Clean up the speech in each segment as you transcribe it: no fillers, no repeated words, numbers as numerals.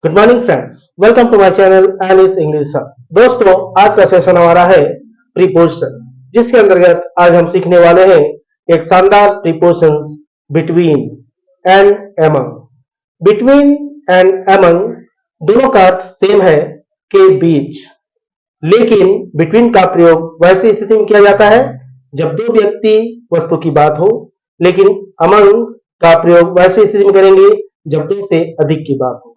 Good morning friends, welcome to my channel Alice English sir. दोस्तों, आज का session हमारा है प्रीपोजिशन, जिसके अंतर्गत आज हम सीखने वाले हैं एक शानदार prepositions between and among. Between and among दोनों का अर्थ सेम है, के बीच, लेकिन बिटवीन का प्रयोग वैसी स्थिति में किया जाता है जब दो व्यक्ति वस्तु की बात हो, लेकिन अमंग का प्रयोग वैसी स्थिति में करेंगे जब दो से अधिक की बात हो।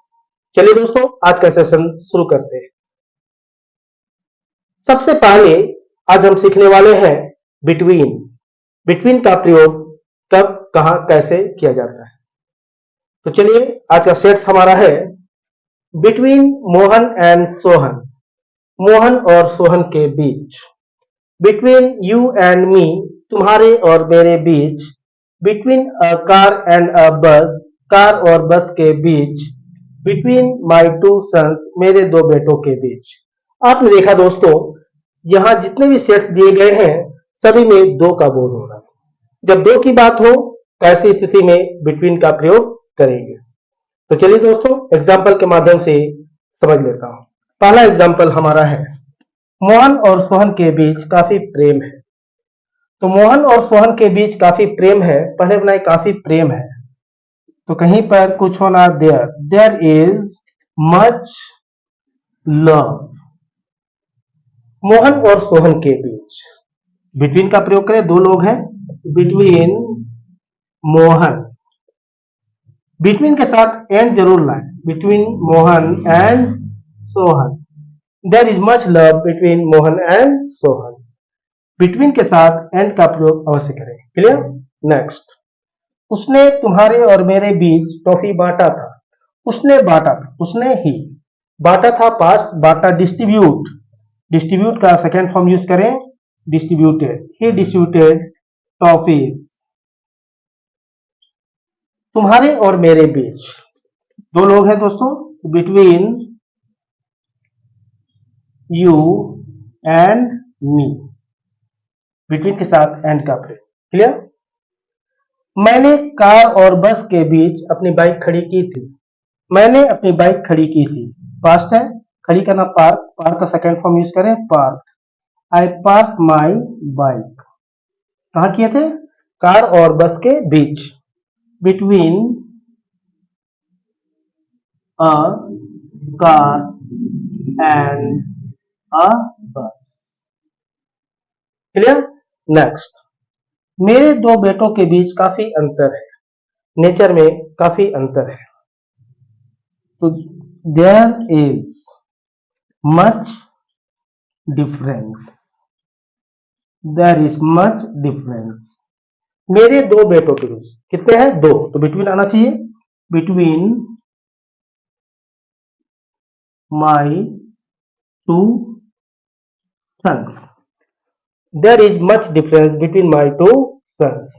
चलिए दोस्तों, आज का सेशन शुरू करते हैं। सबसे पहले आज हम सीखने वाले हैं बिटवीन। बिटवीन का प्रयोग कब, कहां, कैसे किया जाता है। तो चलिए, आज का सेट्स हमारा है बिटवीन मोहन एंड सोहन, मोहन और सोहन के बीच। बिटवीन यू एंड मी, तुम्हारे और मेरे बीच। Between a car and a bus, car और बस के बीच। बिटवीन माई टू सन्स, मेरे दो बेटों के बीच। आपने देखा दोस्तों, यहां जितने भी सेट्स दिए गए हैं सभी में दो का बोध होना है। जब दो की बात हो तो ऐसी स्थिति में बिटवीन का प्रयोग करेंगे। तो चलिए दोस्तों, एग्जाम्पल के माध्यम से समझ लेता हूं। पहला एग्जाम्पल हमारा है मोहन और सोहन के बीच काफी प्रेम है। तो मोहन और सोहन के बीच काफी प्रेम है, पहले बनाए काफी प्रेम है, तो कहीं पर कुछ होना there, there is much love. Mohan और सोहन के बीच बिटवीन का प्रयोग करें, दो लोग हैं, बिटवीन मोहन, बिटवीन के साथ एंड जरूर लाएं, between Mohan and Sohan. There is much love between Mohan and Sohan. Between के साथ एंड का प्रयोग अवश्य करें। क्लियर? नेक्स्ट, उसने तुम्हारे और मेरे बीच टॉफी बांटा था। उसने बांटा था, उसने ही बांटा था, पास्ट, बांटा डिस्ट्रीब्यूट, डिस्ट्रीब्यूट का सेकेंड फॉर्म यूज करें, डिस्ट्रीब्यूटेड, ही डिस्ट्रीब्यूटेड टॉफीज। तुम्हारे और मेरे बीच दो लोग हैं दोस्तों, between you and me, between के साथ एंड का प्रयोग। क्लियर? मैंने कार और बस के बीच अपनी बाइक खड़ी की थी। मैंने अपनी बाइक खड़ी की थी, पास्ट है, खड़ी करना पार्क, पार्क का सेकेंड फॉर्म यूज करें, park. I park my bike. कहा किए थे? कार और बस के बीच, between a car and a bus. Clear? Next, मेरे दो बेटों के बीच काफी अंतर है, नेचर में काफी अंतर है, तो there is much difference, there is much difference. मेरे दो बेटों के बीच कितने हैं? दो, तो बिटवीन आना चाहिए, between my two sons. There is much difference between my two sons.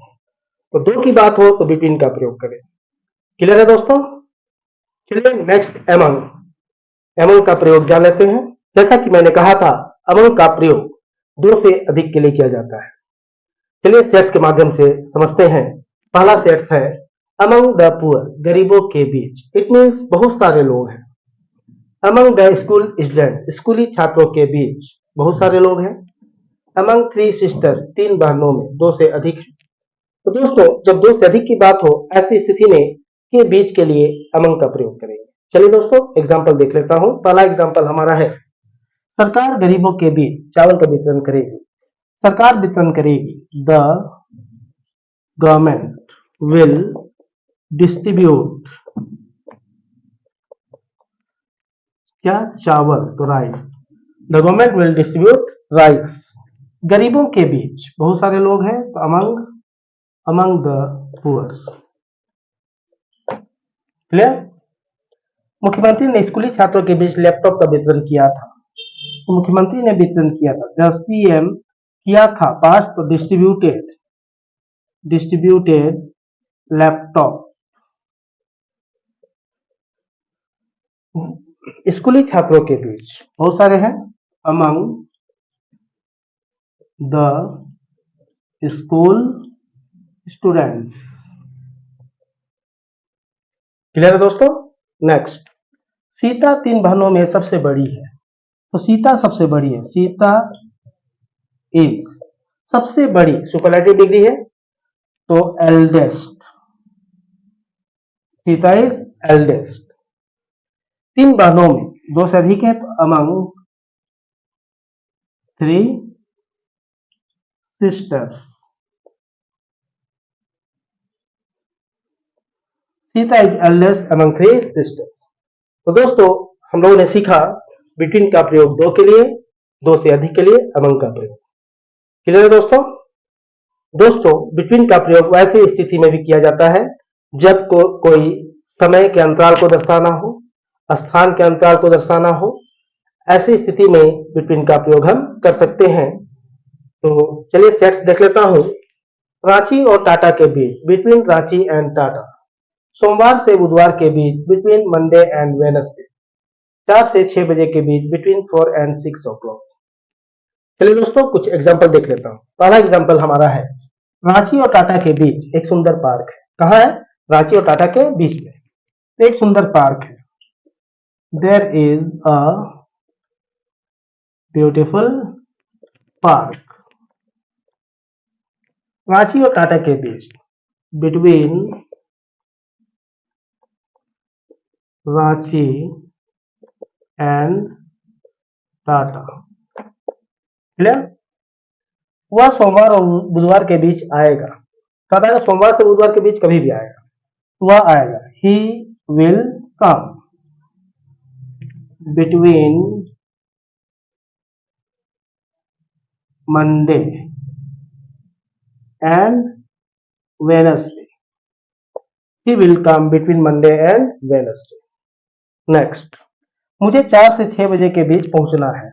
तो दो की बात हो तो बिटवीन का प्रयोग करें। क्लियर है दोस्तों? चलिए नेक्स्ट, एमंग। एमंग का प्रयोग जान लेते हैं। जैसा कि मैंने कहा था, अमंग का प्रयोग दो से अधिक के लिए किया जाता है। चलिए सेट्स के माध्यम से समझते हैं। पहला सेट्स है अमंग द पुअर, गरीबों के बीच। इट मीन्स बहुत सारे लोग हैं। अमंग द स्कूल स्टूडेंट, स्कूली छात्रों के बीच बहुत सारे लोग हैं। अमंग थ्री सिस्टर्स, तीन बहनों में दो से अधिक है। तो दोस्तों, जब दो से अधिक की बात हो ऐसी स्थिति में के बीच के लिए अमंग का प्रयोग करेंगे। चलिए दोस्तों, एग्जाम्पल देख लेता हूं। पहला एग्जाम्पल हमारा है सरकार गरीबों के बीच चावल का वितरण करेगी। सरकार वितरण करेगी, द गवर्नमेंट विल डिस्ट्रीब्यूट, क्या, चावल, तो rice, the government will distribute rice. गरीबों के बीच बहुत सारे लोग हैं, तो among, among the poor. Clear? मुख्यमंत्री ने स्कूली छात्रों के बीच लैपटॉप का वितरण किया था। तो मुख्यमंत्री ने वितरण किया था, द सीएम किया था, पास्ट, तो डिस्ट्रीब्यूटेड, डिस्ट्रीब्यूटेड लैपटॉप। स्कूली छात्रों के बीच बहुत सारे हैं, among the school students. Clear है दोस्तों? नेक्स्ट, सीता 3 बहनों में सबसे बड़ी है, तो सीता सबसे बड़ी है, सीता इज सबसे बड़ी, सुपरलेटिव डिग्री है तो एल्डेस्ट, सीता इज एल्डेस्ट। 3 बहनों में 2 से अधिक है तो among 3 sisters, Sita is eldest among 3 sisters. तो दोस्तों हम लोगों ने सीखा बिटवीन का प्रयोग 2 के लिए, 2 से अधिक के लिए अमंग का प्रयोग। क्लियर है दोस्तों? दोस्तों बिटवीन का प्रयोग वैसी स्थिति में भी किया जाता है जब कोई समय के अंतराल को दर्शाना हो, स्थान के अंतराल को दर्शाना हो, ऐसी स्थिति में बिटवीन का प्रयोग हम कर सकते हैं। तो चलिए सेट्स देख लेता हूं। रांची और टाटा के बीच, बिटवीन रांची एंड टाटा। सोमवार से बुधवार के बीच, बिटवीन मंडे एंड वेडनेसडे। 4 से 6 बजे के बीच, बिटवीन 4 एंड 6 o'clock। चलिए दोस्तों कुछ एग्जाम्पल देख लेता हूं। पहला एग्जाम्पल हमारा है रांची और टाटा के बीच एक सुंदर पार्क है। कहाँ है? रांची और टाटा के बीच में एक सुंदर पार्क है। There is a beautiful park. Ranchi और टाटा के बीच, between Ranchi and Tata. Clear? वह सोमवार और बुधवार के बीच आएगा। कब आएगा? सोमवार से बुधवार के बीच कभी भी आएगा, वह आएगा। He will come between Monday and Wednesday. He will come between Monday and Wednesday. Next, मुझे 4 से 6 बजे के बीच पहुंचना है।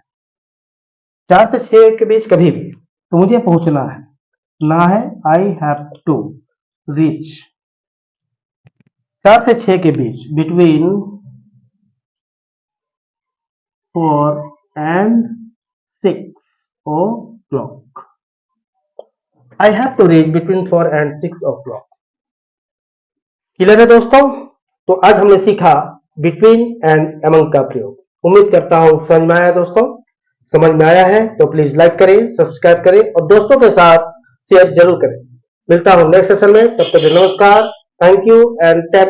4 से 6 के बीच कभी भी, तो मुझे पहुंचना है, ना है आई हैव टू रीच। 4 से 6 के बीच, between 4 and 6 o'clock। I have to reach between 4 and 6 o'clock। Clear है दोस्तों? तो आज हमने सीखा बिटवीन एंड अमंग का प्रयोग। उम्मीद करता हूं समझ में आया दोस्तों। समझ में आया है तो प्लीज लाइक करें, सब्सक्राइब करें और दोस्तों के साथ शेयर जरूर करें। मिलता हूं नेक्स्ट सेशन में, तब तक नमस्कार, थैंक यू एंड टेक